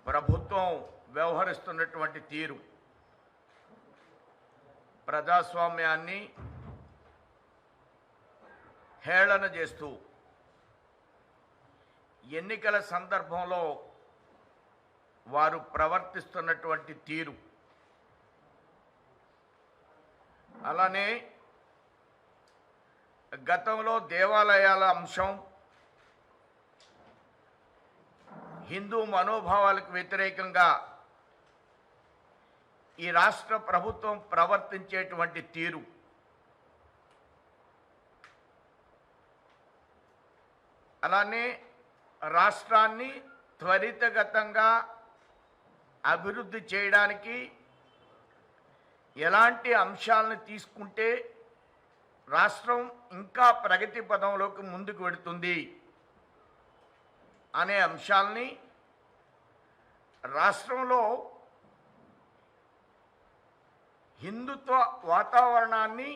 ప్రభుత్వం వ్యవహరిస్తున్నటువంటి తీరు ప్రజాస్వామ్యాన్ని హేళన చేస్తూ ఎన్నికల సందర్భంలో వారు ప్రవర్తిస్తున్నటువంటి తీరు, అలానే గతంలో దేవాలయాల అంశం, హిందూ మనోభావాలకు వ్యతిరేకంగా ఈ రాష్ట్ర ప్రభుత్వం ప్రవర్తించేటువంటి తీరు, అలానే రాష్ట్రాన్ని త్వరితగతంగా అభివృద్ధి చేయడానికి ఎలాంటి అంశాలను తీసుకుంటే రాష్ట్రం ఇంకా ప్రగతి పదంలోకి ముందుకు వెడుతుంది అనే అంశాల్ని రాష్ట్రంలో హిందుత్వ వాతావరణాన్ని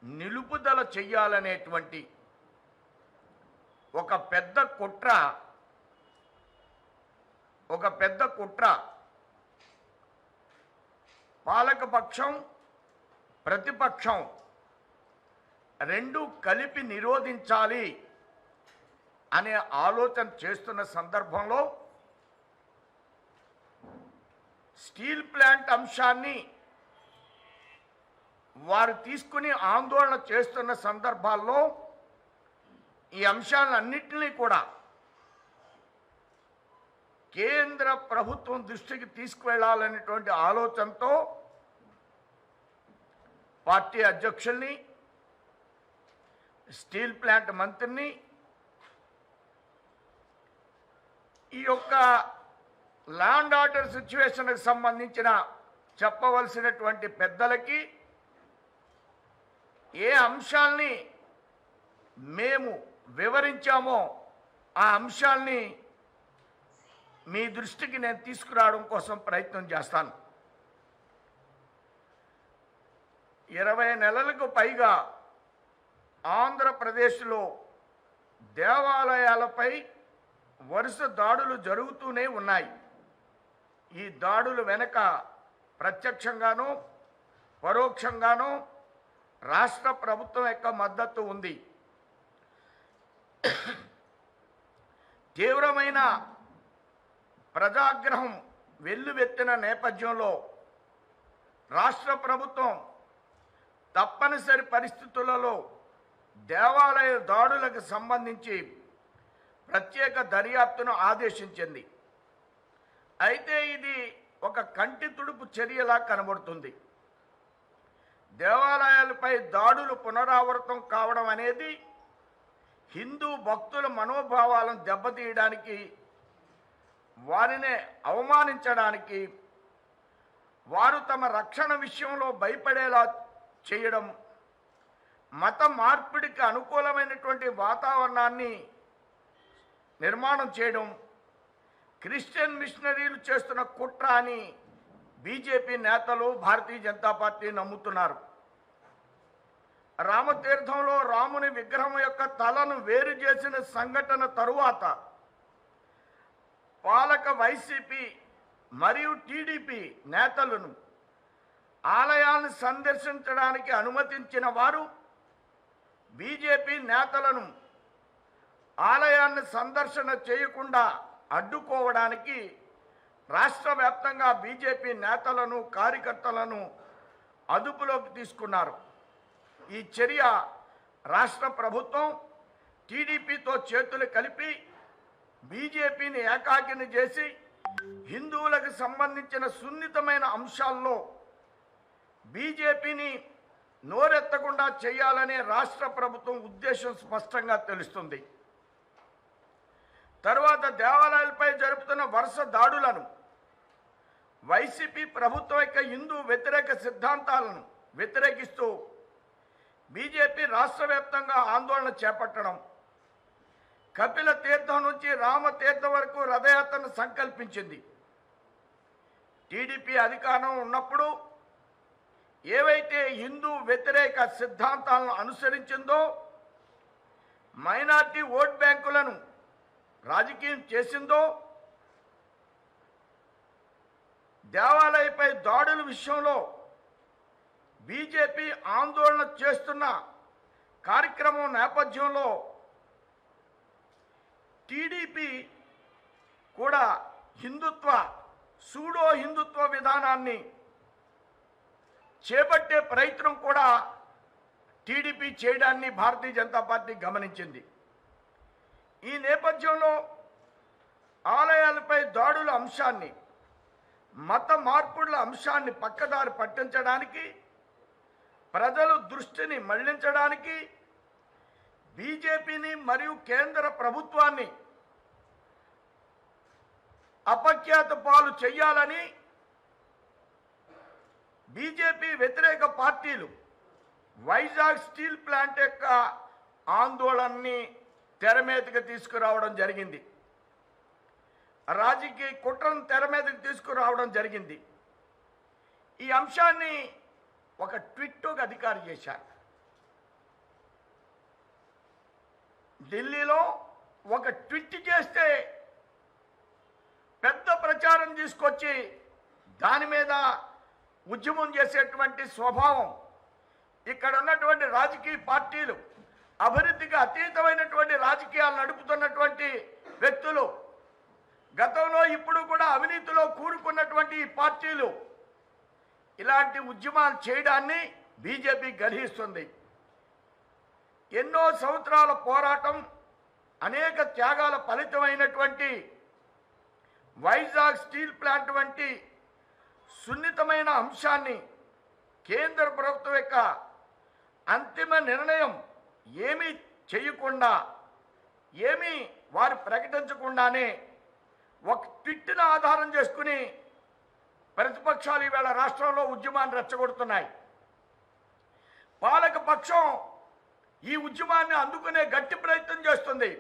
నిలుపుదల చెయ్యాలనేటువంటి ఒక పెద్ద కుట్ర పాలకపక్షం ప్రతిపక్షం రెండు కలిపి నిరోధించాలి అనే ఆలోచన చేస్తున్న సందర్భంలో స్టీల్ ప్లాంట్ అంశాన్ని వారు తీసుకుని ఆందోళన చేస్తున్న సందర్భాల్లో ఈ అంశాలన్నింటినీ కూడా కేంద్ర ప్రభుత్వం దృష్టికి తీసుకువెళ్ళాలనేటువంటి ఆలోచనతో పార్టీ అధ్యక్షుల్ని, స్టీల్ ప్లాంట్ మంత్రిని, ఈ యొక్క ల్యాండ్ ఆర్డర్ సిచ్యువేషన్కి సంబంధించిన చెప్పవలసినటువంటి పెద్దలకి ఏ అంశాల్ని మేము వివరించామో ఆ అంశాల్ని మీ దృష్టికి నేను తీసుకురావడం కోసం ప్రయత్నం చేస్తాను. 20 నెలలకు పైగా ఆంధ్రప్రదేశ్లో దేవాలయాలపై వరుస దాడులు జరుగుతూనే ఉన్నాయి. ఈ దాడుల వెనుక ప్రత్యక్షంగానూ పరోక్షంగానూ రాష్ట్ర ప్రభుత్వం యొక్క మద్దతు ఉంది. తీవ్రమైన ప్రజాగ్రహం వెల్లువెత్తిన నేపథ్యంలో రాష్ట్ర ప్రభుత్వం తప్పనిసరి పరిస్థితులలో దేవాలయ దాడులకు సంబంధించి ప్రత్యేక దర్యాప్తును ఆదేశించింది. అయితే ఇది ఒక కంటి తుడుపు చర్యలా కనబడుతుంది. దేవాలయాలపై దాడులు పునరావృతం కావడం అనేది హిందూ భక్తుల మనోభావాలను దెబ్బతీయడానికి, వారిని అవమానించడానికి, వారు తమ రక్షణ విషయంలో భయపడేలా చేయడం, మత మార్పిడికి అనుకూలమైనటువంటి వాతావరణాన్ని నిర్మాణం చేయడం క్రిస్టియన్ మిషనరీలు చేస్తున్న కుట్ర అని బీజేపీ నేతలు, భారతీయ జనతా పార్టీ నమ్ముతున్నారు. రామతీర్థంలో రాముని విగ్రహం యొక్క తలను వేరు చేసిన సంఘటన తరువాత పాలక వైసీపీ మరియు టీడీపీ నేతలను ఆలయాన్ని సందర్శించడానికి అనుమతించిన వారు బీజేపీ నేతలను ఆలయాన్ని సందర్శన చేయకుండా అడ్డుకోవడానికి రాష్ట్ర వ్యాప్తంగా బీజేపీ నేతలను, కార్యకర్తలను అదుపులోకి తీసుకున్నారు. ఈ చర్య రాష్ట్ర ప్రభుత్వం టీడీపీతో చేతులు కలిపి బీజేపీని ఏకాకిని చేసి హిందువులకు సంబంధించిన సున్నితమైన అంశాల్లో బీజేపీని నోరెత్తకుండా చేయాలనే రాష్ట్ర ప్రభుత్వం ఉద్దేశం స్పష్టంగా తెలుస్తుంది. తర్వాత దేవాలయాలపై జరుపుతున్న వరుస దాడులను వైసీపీ ప్రభుత్వం యొక్క హిందూ వ్యతిరేక సిద్ధాంతాలను వ్యతిరేకిస్తూ బీజేపీ రాష్ట్ర వ్యాప్తంగా ఆందోళన చేపట్టడం, కపిల తీర్థం నుంచి రామతీర్థం వరకు రథయాత్రను సంకల్పించింది. టీడీపీ అధికారం ఉన్నప్పుడు ఏవైతే హిందూ వ్యతిరేక సిద్ధాంతాలను అనుసరించిందో, మైనార్టీ ఓట్ బ్యాంకులను రాజకీయం చేసిందో, దేవాలయపై దాడుల విషయంలో బీజేపీ ఆందోళన చేస్తున్న కార్యక్రమం నేపథ్యంలో టీడీపీ కూడా సూడో హిందుత్వ విధానాన్ని చేపట్టే ప్రయత్నం కూడా టీడీపీ చేయడాన్ని భారతీయ జనతా పార్టీ గమనించింది. ఈ నేపథ్యంలో ఆలయాలపై దాడుల అంశాన్ని, మత మార్పుల అంశాన్ని పక్కదారి పట్టించడానికి, ప్రజలు దృష్టిని మళ్లించడానికి బీజేపీని మరియు కేంద్ర ప్రభుత్వాన్ని అపఖ్యాత పాలు చేయాలని బీజేపీ వ్యతిరేక పార్టీలు వైజాగ్ స్టీల్ ప్లాంట్ యొక్క ఆందోళనని తెర మీదకి తీసుకురావడం జరిగింది. రాజకీయ కుట్రను తెర మీదకి తీసుకురావడం జరిగింది. ఈ అంశాన్ని ఒక ట్వీట్కి అధికారి చేశారు. ఢిల్లీలో ఒక ట్వీట్ చేస్తే పెద్ద ప్రచారం తీసుకొచ్చి దాని మీద ఉద్యమం చేసేటువంటి స్వభావం ఇక్కడ ఉన్నటువంటి రాజకీయ పార్టీలు, అభివృద్ధికి అతీతమైనటువంటి రాజకీయాలు నడుపుతున్నటువంటి వ్యక్తులు, గతంలో ఇప్పుడు కూడా అవినీతిలో కూరుకున్నటువంటి ఈ పార్టీలు ఇలాంటి ఉద్యమాలు చేయడాన్ని బీజేపీ గర్హిస్తుంది. ఎన్నో సంవత్సరాల పోరాటం, అనేక త్యాగాల ఫలితమైనటువంటి వైజాగ్ స్టీల్ ప్లాంట్ వంటి సున్నితమైన అంశాన్ని కేంద్ర ప్రభుత్వం యొక్క అంతిమ నిర్ణయం ఏమీ చేయకుండా, ఏమీ వారు ప్రకటించకుండానే ఒక ట్వీట్ను ఆధారం చేసుకుని ప్రతిపక్షాలు ఈవేళ రాష్ట్రంలో ఉద్యమాన్ని రెచ్చగొడుతున్నాయి. పాలక పక్షం ఈ ఉద్యమాన్ని అందుకునే గట్టి ప్రయత్నం చేస్తుంది.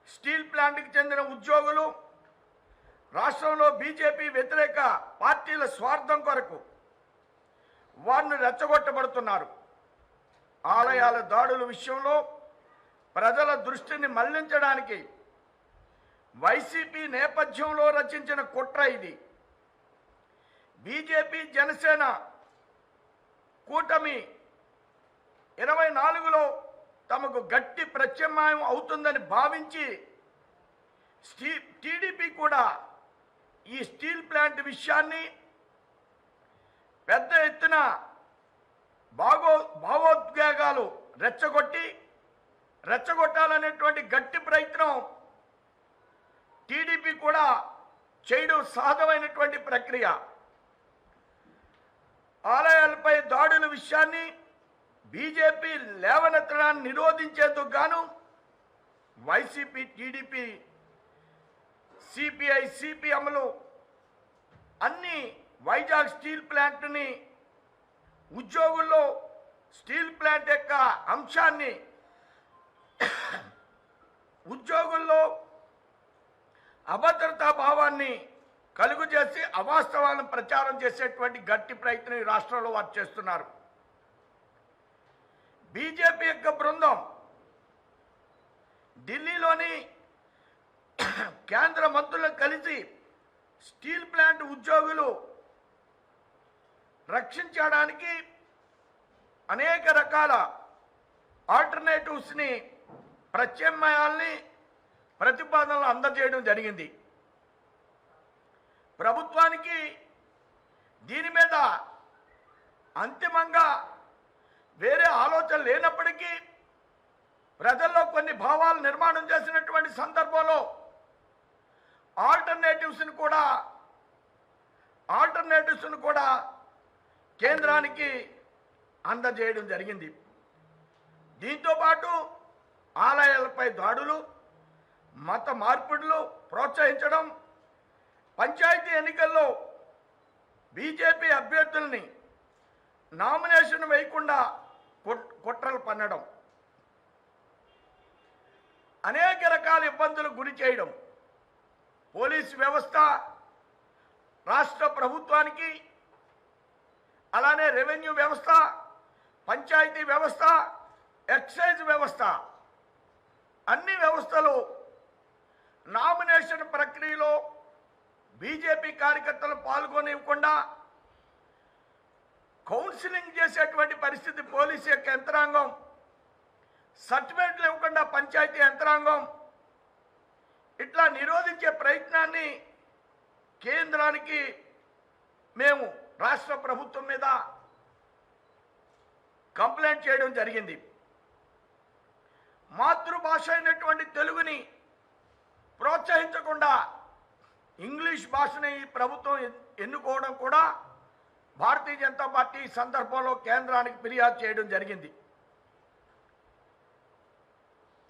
స్టీల్ ప్లాంట్కి చెందిన ఉద్యోగులు రాష్ట్రంలో బీజేపీ వ్యతిరేక పార్టీల స్వార్థం కొరకు వారిని రెచ్చగొట్టబడుతున్నారు. ఆలయాల దాడుల విషయంలో ప్రజల దృష్టిని మళ్లించడానికి వైసీపీ నేపథ్యంలో రచించిన కుట్ర ఇది. బీజేపీ జనసేన కూటమి 24లో తమకు గట్టి ప్రత్యామ్నాయం అవుతుందని భావించి టీడీపీ కూడా ఈ స్టీల్ ప్లాంట్ విషయాన్ని పెద్ద ఎత్తున భావోద్వేగాలు రెచ్చగొట్టాలనేటువంటి గట్టి ప్రయత్నం టీడీపీ కూడా చేయడం సహజమైనటువంటి ప్రక్రియ. ఆలయాలపై దాడుల విషయాన్ని బీజేపీ లేవనెత్తడాన్ని నిరోధించేందుకు గాను వైసీపీ, టీడీపీ, సిపిఐ, సిపిఎంలు అన్ని వైజాగ్ స్టీల్ ప్లాంట్ని, ఉద్యోగుల్లో స్టీల్ ప్లాంట్ యొక్క అంశాన్ని, ఉద్యోగుల్లో అభద్రతా భావాన్ని కలుగు చేసి అవాస్తవాలను ప్రచారం చేసేటువంటి గట్టి ప్రయత్నం ఈ రాష్ట్రంలో వారు చేస్తున్నారు. బీజేపీ యొక్క బృందం ఢిల్లీలోని కేంద్ర మంత్రులను కలిసి స్టీల్ ప్లాంట్ ఉద్యోగులు రక్షించడానికి అనేక రకాల ఆల్టర్నేటివ్స్ని, ప్రత్యామ్నాయాల్ని, ప్రతిపాదనలు అందజేయడం జరిగింది. ప్రభుత్వానికి దీని మీద అంతిమంగా వేరే ఆలోచన లేనప్పటికీ ప్రజల్లో కొన్ని భావాలు నిర్మాణం చేసినటువంటి సందర్భంలో ఆల్టర్నేటివ్స్ను కూడా కేంద్రానికి అందజేయడం జరిగింది. దీంతోపాటు ఆలయాలపై దాడులు, మత మార్పిడులు ప్రోత్సహించడం, పంచాయతీ ఎన్నికల్లో బీజేపీ అభ్యర్థుల్ని నామినేషన్ వేయకుండా కుట్రలు పన్నడం, అనేక రకాల ఇబ్బందులకు గురి చేయడం, పోలీసు వ్యవస్థ, రాష్ట్ర ప్రభుత్వానికి, అలానే రెవెన్యూ వ్యవస్థ, పంచాయతీ వ్యవస్థ, ఎక్సైజ్ వ్యవస్థ, అన్ని వ్యవస్థలు నామినేషన్ ప్రక్రియలో బీజేపీ కార్యకర్తలు పాల్గొనివ్వకుండా కౌన్సిలింగ్ చేసేటువంటి పరిస్థితి పోలీసు యొక్క యంత్రాంగం, సర్టిఫికెట్లు ఇవ్వకుండా పంచాయతీ యంత్రాంగం ఇట్లా నిరోధించే ప్రయత్నాన్ని కేంద్రానికి మేము రాష్ట్ర ప్రభుత్వం మీద కంప్లైంట్ చేయడం జరిగింది. మాతృభాష అయినటువంటి తెలుగుని ప్రోత్సహించకుండా ఇంగ్లీష్ భాషని ఈ ప్రభుత్వం ఎన్నుకోవడం కూడా భారతీయ జనతా పార్టీ ఈ సందర్భంలో కేంద్రానికి ఫిర్యాదు చేయడం జరిగింది.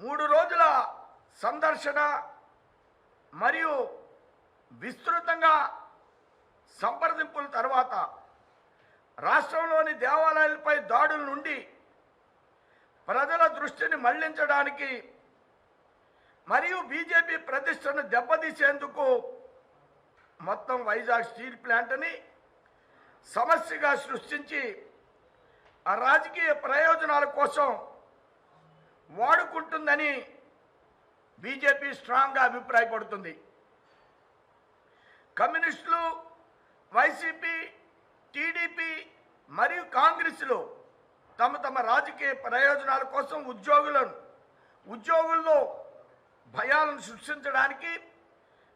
3 రోజుల సందర్శన మరియు విస్తృతంగా సంప్రదింపుల తర్వాత రాష్ట్రంలోని దేవాలయాలపై దాడుల నుండి ప్రజల దృష్టిని మళ్లించడానికి మరియు బీజేపీ ప్రతిష్టను దెబ్బతీసేందుకు మొత్తం వైజాగ్ స్టీల్ ప్లాంట్ని సమస్యగా సృష్టించి ఆ రాజకీయ ప్రయోజనాల కోసం వాడుకుంటుందని బీజేపీ స్ట్రాంగ్గా అభిప్రాయపడుతుంది. కమ్యూనిస్టులు, వైసీపీ, టీడీపీ మరియు కాంగ్రెస్లు తమ తమ రాజకీయ ప్రయోజనాల కోసం ఉద్యోగుల్లో భయాలను సృష్టించడానికి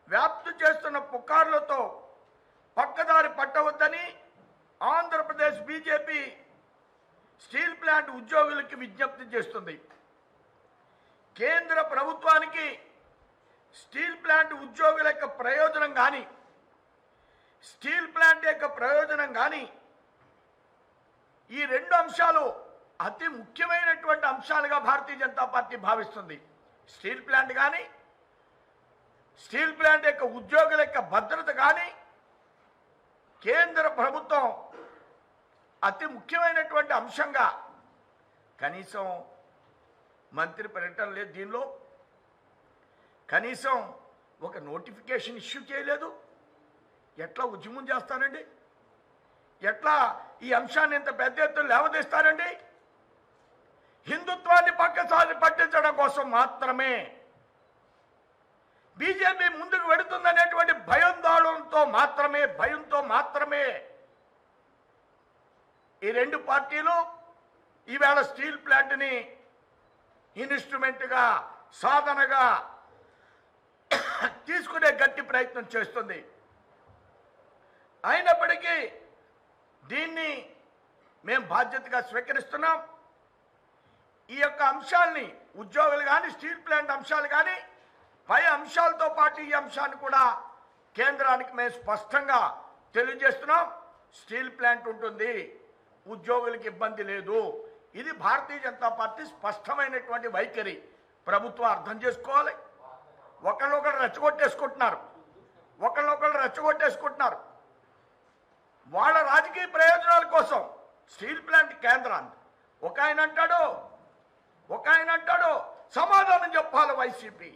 వ్యాప్తి చేస్తున్న పుకార్లతో పక్కదారి పట్టవద్దని ఆంధ్రప్రదేశ్ బీజేపీ స్టీల్ ప్లాంట్ ఉద్యోగులకి విజ్ఞప్తి చేస్తుంది. కేంద్ర ప్రభుత్వానికి స్టీల్ ప్లాంట్ ఉద్యోగుల యొక్క ప్రయోజనం కానీ స్టీల్ ప్లాంట్ యొక్క ప్రయోజనం కానీ ఈ 2 అంశాలు అతి ముఖ్యమైనటువంటి అంశాలుగా భారతీయ జనతా పార్టీ భావిస్తుంది. స్టీల్ ప్లాంట్ కానీ స్టీల్ ప్లాంట్ యొక్క ఉద్యోగుల యొక్క భద్రత కానీ కేంద్ర ప్రభుత్వం అతి ముఖ్యమైనటువంటి అంశంగా కనీసం మంత్రి పర్యటన లేదు, దీనిలో కనీసం ఒక నోటిఫికేషన్ ఇష్యూ చేయలేదు. ఎట్లా ఉద్యమం చేస్తారండి? ఎట్లా ఈ అంశాన్ని ఇంత పెద్ద ఎత్తున లేవదీస్తారండి? హిందుత్వాన్ని పక్కసారి పట్టించడం కోసం మాత్రమే బీజేపీ ముందుకు వెడుతుందనేటువంటి భయంతో మాత్రమే ఈ 2 పార్టీలు ఈవేళ స్టీల్ ప్లాంట్ని ఇన్స్ట్రుమెంట్గా, సాధనగా తీసుకునే గట్టి ప్రయత్నం చేస్తుంది. అయినప్పటికీ దీన్ని మేము బాధ్యతగా స్వీకరిస్తున్నాం. ఈ యొక్క అంశాలని ఉద్యోగులు కానీ స్టీల్ ప్లాంట్ అంశాలు కానీ పై అంశాలతో పాటు ఈ అంశాన్ని కూడా కేంద్రానికి మేము స్పష్టంగా తెలియజేస్తున్నాం. స్టీల్ ప్లాంట్ ఉంటుంది, ఉద్యోగులకు ఇబ్బంది లేదు. ఇది భారతీయ జనతా పార్టీ స్పష్టమైనటువంటి వైఖరి. ప్రభుత్వం అర్థం చేసుకోవాలి. ఒకళ్ళొకళ్ళు రెచ్చగొట్టేసుకుంటున్నారు. వాళ్ళ రాజకీయ ప్రయోజనాల కోసం స్టీల్ ప్లాంట్ కేంద్రాన్ని ఒక ఆయన అంటాడు సమాధానం చెప్పాలి వైసీపీ.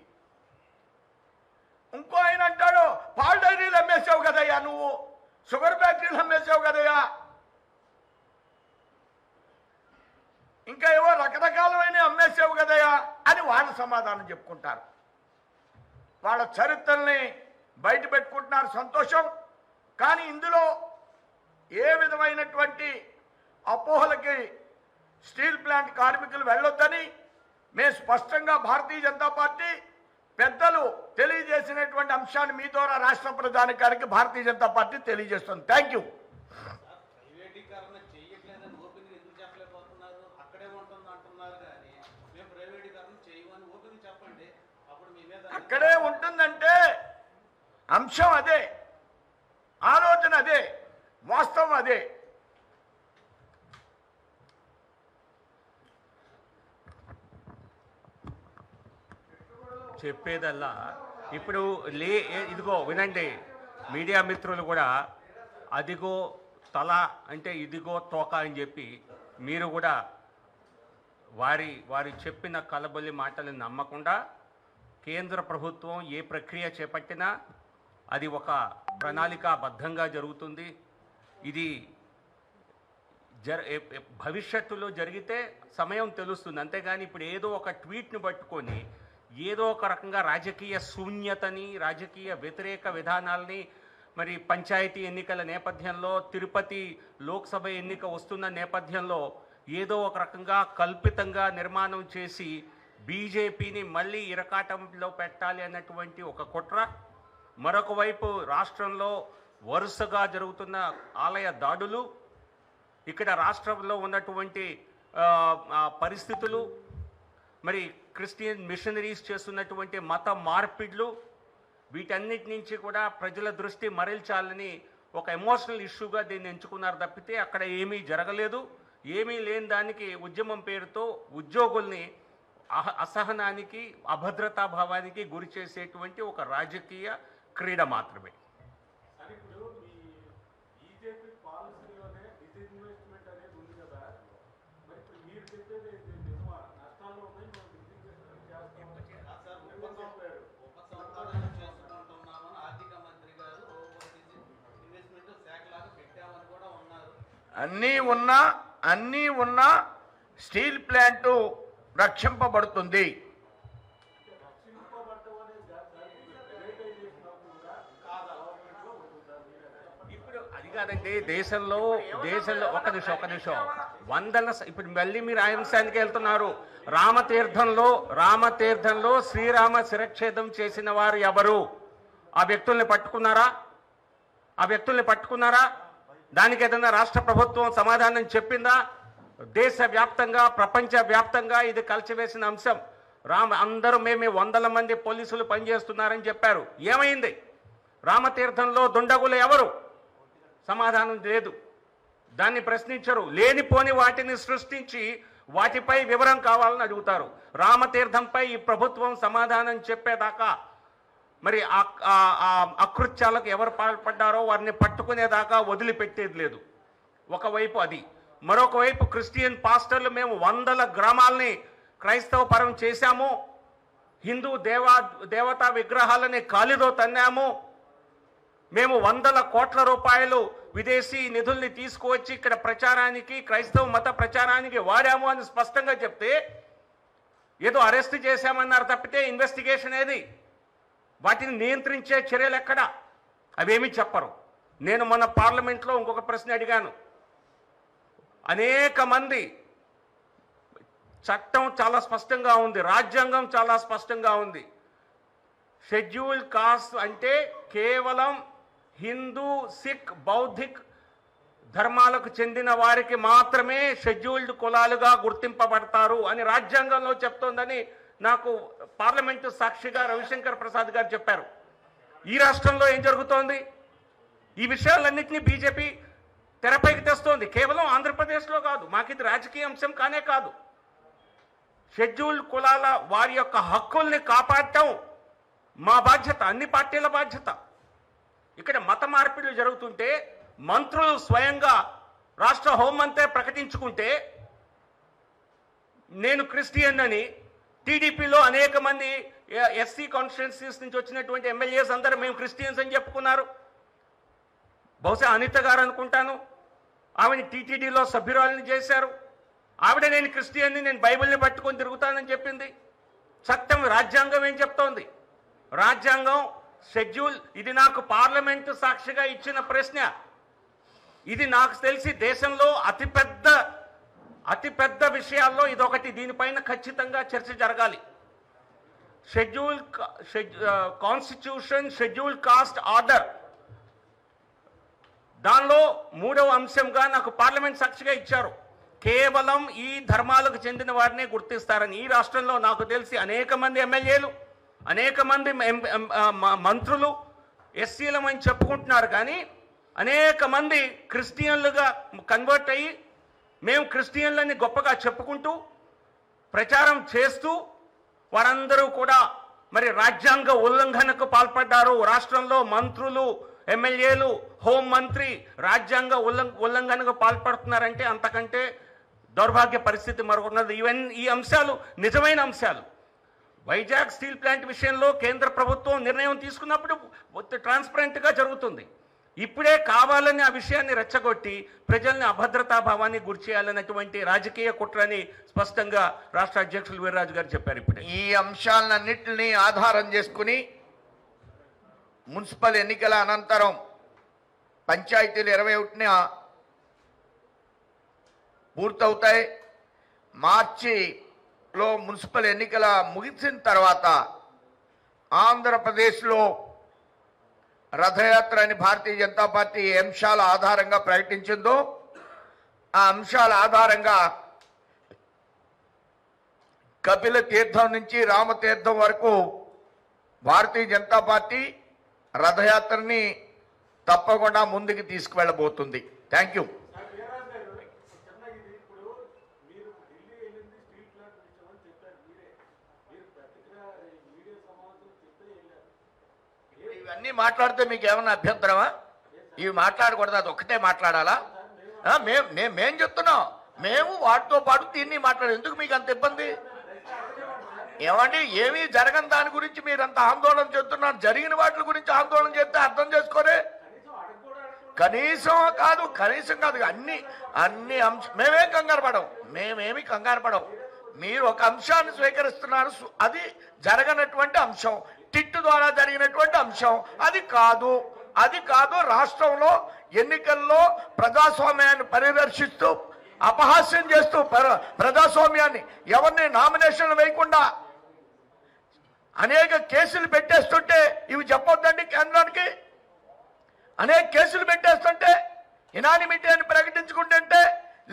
ఇంకో ఆయన అంటాడు పాల్ డైరీలు అమ్మేసావు కదయ్యా, నువ్వు షుగర్ ఫ్యాక్టరీలు అమ్మేసావు కదయ్యా, ఇంకా ఏవో రకరకాలమైన అమ్మేసావు కదయ్యా అని వాళ్ళ సమాధానం చెప్పుకుంటారు. వాళ్ళ చరిత్రల్ని బయట పెట్టుకుంటున్నారు, సంతోషం. కానీ ఇందులో ఏ విధమైనటువంటి అపోహలకి స్టీల్ ప్లాంట్ కార్మికులు వెళ్ళొద్దని మేము స్పష్టంగా భారతీయ జనతా పార్టీ పెద్దలు తెలియజేసినటువంటి అంశాన్ని మీ ద్వారా రాష్ట్ర ప్రధానికారికి భారతీయ జనతా పార్టీ తెలియజేస్తుంది. Thank you. అక్కడే ఉంటుందంటే అంశం అదే, ఆలోచన అదే, వాస్తవం అదే. చెప్పేదల్లా ఇప్పుడు ఇదిగో వినండి మీడియా మిత్రులు కూడా, అదిగో తల అంటే ఇదిగో తోక అని చెప్పి మీరు కూడా వారి చెప్పిన కలబొల్లి మాటలను నమ్మకుండా కేంద్ర ప్రభుత్వం ఏ ప్రక్రియ చేపట్టినా అది ఒక ప్రణాళికాబద్ధంగా జరుగుతుంది. ఇది భవిష్యత్తులో జరిగితే సమయం తెలుస్తుంది. అంతేగాని ఇప్పుడు ఏదో ఒక ట్వీట్ను పట్టుకొని ఏదో ఒక రకంగా రాజకీయ శూన్యతని, రాజకీయ వ్యతిరేక విధానాల్ని, మరి పంచాయతీ ఎన్నికల నేపథ్యంలో, తిరుపతి లోక్సభ ఎన్నిక వస్తున్న నేపథ్యంలో ఏదో ఒక రకంగా కల్పితంగా నిర్మాణం చేసి బీజేపీని మళ్ళీ ఇరకాటంలో పెట్టాలి అన్నటువంటి ఒక కుట్ర. మరొక వైపు రాష్ట్రంలో వరుసగా జరుగుతున్న ఆలయ దాడులు, ఇక్కడ రాష్ట్రంలో ఉన్నటువంటి పరిస్థితులు, మరి క్రిస్టియన్ మిషనరీస్ చేస్తున్నటువంటి మత మార్పిడ్లు, వీటన్నిటి నుంచి కూడా ప్రజల దృష్టి మరల్చాలని ఒక ఎమోషనల్ ఇష్యూగా దీన్ని ఎంచుకున్నారు తప్పితే అక్కడ ఏమీ జరగలేదు. ఏమీ లేని దానికి ఉద్యమం పేరుతో ఉద్యోగుల్ని అసహనానికి, అభద్రతా భావానికి గురి చేసేటువంటి ఒక రాజకీయ క్రీడ మాత్రమే. అన్నీ ఉన్నా స్టీల్ ప్లాంట్ రక్షింపబడుతుంది. ఇప్పుడు అది కాదండి, దేశంలో ఒక నిమిషం ఇప్పుడు మళ్ళీ మీరు ఆ అంశానికి వెళ్తున్నారు. రామతీర్థంలో శ్రీరామ శిరచ్ఛేదం చేసిన వారు ఎవరు? ఆ వ్యక్తుల్ని పట్టుకున్నారా? దానికి ఏదైనా రాష్ట్ర ప్రభుత్వం సమాధానం చెప్పిందా? దేశవ్యాప్తంగా, ప్రపంచ వ్యాప్తంగా ఇది కలిసివేసిన అంశం. అందరూ మేము 100 మంది పోలీసులు పనిచేస్తున్నారని చెప్పారు. ఏమైంది? రామతీర్థంలో దుండగులు ఎవరు? సమాధానం లేదు. దాన్ని ప్రశ్నించరు. లేనిపోని వాటిని సృష్టించి వాటిపై వివరం కావాలని అడుగుతారు. రామతీర్థంపై ఈ ప్రభుత్వం సమాధానం చెప్పేదాకా, మరి అకృత్యాలకు ఎవరు పాల్పడ్డారో వారిని పట్టుకునేదాకా వదిలిపెట్టేది లేదు. ఒకవైపు అది. మరొక వైపు క్రిస్టియన్ పాస్టర్లు మేము 100 గ్రామాలని క్రైస్తవ పరం చేశాము, హిందూ దేవతా విగ్రహాలని కాలిదో తన్నాము, మేము 100 కోట్ల రూపాయలు విదేశీ నిధుల్ని తీసుకువచ్చి ఇక్కడ ప్రచారానికి, క్రైస్తవ మత ప్రచారానికి వాడాము అని స్పష్టంగా చెప్తే ఏదో అరెస్ట్ చేశామన్నారు తప్పితే ఇన్వెస్టిగేషన్ ఏది? వాటిని నియంత్రించే చర్యలు ఎక్కడా? అవేమీ చెప్పరు. నేను మొన్న పార్లమెంట్లో ఇంకొక ప్రశ్న అడిగాను. అనేక మంది, చట్టం చాలా స్పష్టంగా ఉంది, రాజ్యాంగం చాలా స్పష్టంగా ఉంది. షెడ్యూల్డ్ కాస్ట్ అంటే కేవలం హిందూ, సిక్, బౌద్ధిక్ ధర్మాలకు చెందిన వారికి మాత్రమే షెడ్యూల్డ్ కులాలుగా గుర్తింపబడతారు అని రాజ్యాంగంలో చెప్తోందని నాకు పార్లమెంటు సాక్షిగా రవిశంకర్ ప్రసాద్ గారు చెప్పారు. ఈ రాష్ట్రంలో ఏం జరుగుతోంది? ఈ విషయాలన్నింటినీ బీజేపీ తెరపైకి తెస్తోంది. కేవలం ఆంధ్రప్రదేశ్లో కాదు, మాకిది రాజకీయ అంశం కానే కాదు. షెడ్యూల్డ్ కులాల వారి యొక్క హక్కుల్ని కాపాడటం మా బాధ్యత, అన్ని పార్టీల బాధ్యత. ఇక్కడ మత మార్పిడులు జరుగుతుంటే మంత్రులు స్వయంగా రాష్ట్ర హోంమంత్రి ప్రకటించుకుంటే నేను క్రిస్టియన్ అని, టీడీపీలో అనేక మంది ఎస్సీ కాన్స్టిట్యున్సీస్ నుంచి వచ్చినటువంటి ఎమ్మెల్యేస్ అందరూ మేము క్రిస్టియన్స్ అని చెప్పుకున్నారు. బహుశా అనిత గారు అనుకుంటాను, ఆమెని టీటీడీలో సభ్యురాలని చేశారు. ఆవిడ నేను క్రిస్టియన్ని, నేను బైబిల్ని పట్టుకొని తిరుగుతానని చెప్పింది. చట్టం, రాజ్యాంగం ఏం చెప్తోంది? రాజ్యాంగం షెడ్యూల్, ఇది నాకు పార్లమెంటు సాక్షిగా ఇచ్చిన ప్రశ్న. ఇది నాకు తెలిసి దేశంలో అతిపెద్ద విషయాల్లో ఇదొకటి. దీనిపైన ఖచ్చితంగా చర్చ జరగాలి. కాన్స్టిట్యూషన్ షెడ్యూల్ కాస్ట్ ఆర్డర్, దానిలో 3వ అంశంగా నాకు పార్లమెంట్ సాక్షిగా ఇచ్చారు. కేవలం ఈ ధర్మాలకు చెందిన వారినే గుర్తిస్తారని. ఈ రాష్ట్రంలో నాకు తెలిసి అనేక మంది ఎమ్మెల్యేలు, అనేక మంది మంత్రులు ఎస్సీలమని చెప్పుకుంటున్నారు, కానీ అనేక మంది క్రిస్టియన్లుగా కన్వర్ట్ అయ్యి మేము క్రిస్టియన్లని గొప్పగా చెప్పుకుంటూ ప్రచారం చేస్తూ వారందరూ కూడా మరి రాజ్యాంగ ఉల్లంఘనకు పాల్పడ్డారు. రాష్ట్రంలో మంత్రులు, ఎమ్మెల్యేలు, హోంమంత్రి రాజ్యాంగ ఉల్లంఘనకు పాల్పడుతున్నారంటే అంతకంటే దౌర్భాగ్య పరిస్థితి మరొకటి. ఈ అంశాలు నిజమైన అంశాలు. వైజాగ్ స్టీల్ ప్లాంట్ విషయంలో కేంద్ర ప్రభుత్వం నిర్ణయం తీసుకున్నప్పుడు ట్రాన్స్పరెంట్గా జరుగుతుంది. ఇప్పుడే కావాలని ఆ విషయాన్ని రెచ్చగొట్టి ప్రజల్ని అభద్రతా భావాన్ని గురి చేయాలన్నటువంటి రాజకీయ కుట్రని స్పష్టంగా రాష్ట్ర అధ్యక్షులు వీర్రాజు గారు చెప్పారు. ఇప్పుడే ఈ అంశాలన్నింటినీ ఆధారం చేసుకుని మున్సిపల్ ఎన్నికల అనంతరం పంచాయతీలు 21న పూర్తవుతాయి. మార్చిలో మున్సిపల్ ఎన్నికల ముగిసిన తర్వాత ఆంధ్రప్రదేశ్లో రథయాత్ర అని భారతీయ జనతా పార్టీ ఏ అంశాల ఆధారంగా ప్రకటించిందో ఆ అంశాల ఆధారంగా కపిల తీర్థం నుంచి రామతీర్థం వరకు భారతీయ జనతా పార్టీ రథయాత్రని తప్పకుండా ముందుకు తీసుకువెళ్ళబోతుంది. Thank you. ఇవన్నీ మాట్లాడితే మీకు ఏమన్నా అభ్యంతరమా? ఇవి మాట్లాడకూడదు, అది ఒక్కటే మాట్లాడాలా? మేం చెప్తున్నాం, మేము వాటితో పాటు దీన్ని మాట్లాడాలి. ఎందుకు మీకు అంత ఇబ్బంది? ఏమండి, ఏమీ జరగని దాని గురించి మీరు అంత ఆందోళన చెప్తున్నారు. జరిగిన వాటి గురించి ఆందోళన చేస్తే అర్థం చేసుకోరే. కనీసం కాదు అన్ని అంశం మేమేం కంగారు పడం, మేమేమి కంగారు పడం. మీరు ఒక అంశాన్ని స్వీకరిస్తున్నారు, అది జరగనటువంటి అంశం, టిట్టు ద్వారా జరిగినటువంటి అంశం. అది కాదు రాష్ట్రంలో ఎన్నికల్లో ప్రజాస్వామ్యాన్ని పరిరక్షిస్తూ అపహాస్యం చేస్తూ ప్రజాస్వామ్యాన్ని ఎవరిని నామినేషన్లు వేయకుండా అనేక కేసులు పెట్టేస్తుంటే ఇవి చెప్పొద్దండి కేంద్రానికి. అనేక కేసులు పెట్టేస్తుంటే ఇనానిమిటీ అని ప్రకటించుకుంటుంటే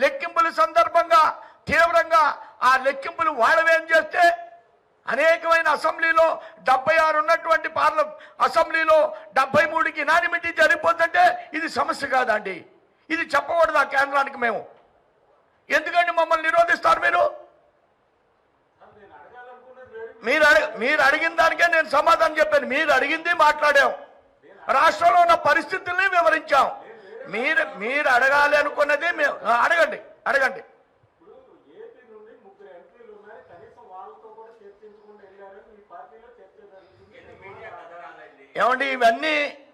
లెక్కింపుల సందర్భంగా తీవ్రంగా ఆ లెక్కింపులు వాళ్ళవేం చేస్తే అనేకమైన అసెంబ్లీలో 76 ఉన్నటువంటి అసెంబ్లీలో 73కి ఇనానిమిటీ జరిగిపోతుంటే ఇది సమస్య కాదండి. ఇది చెప్పకూడదు ఆ కేంద్రానికి. మేము ఎందుకంటే మమ్మల్ని నిరోధిస్తారు మీరు అడిగిన దానికే నేను సమాధానం చెప్పాను. మీరు అడిగింది మాట్లాడాం, రాష్ట్రంలో ఉన్న పరిస్థితుల్ని వివరించాం. మీరు అడగాలి అనుకున్నది మేము అడగండి. ఏమండి, ఇవన్నీ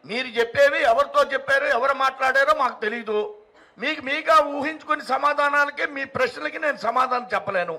మీరు చెప్పేవి ఎవరితో చెప్పారు, ఎవరు మాట్లాడారో మాకు తెలీదు. మీగా ఊహించుకుని సమాధానాలకి మీ ప్రశ్నలకి నేను సమాధానం చెప్పలేను.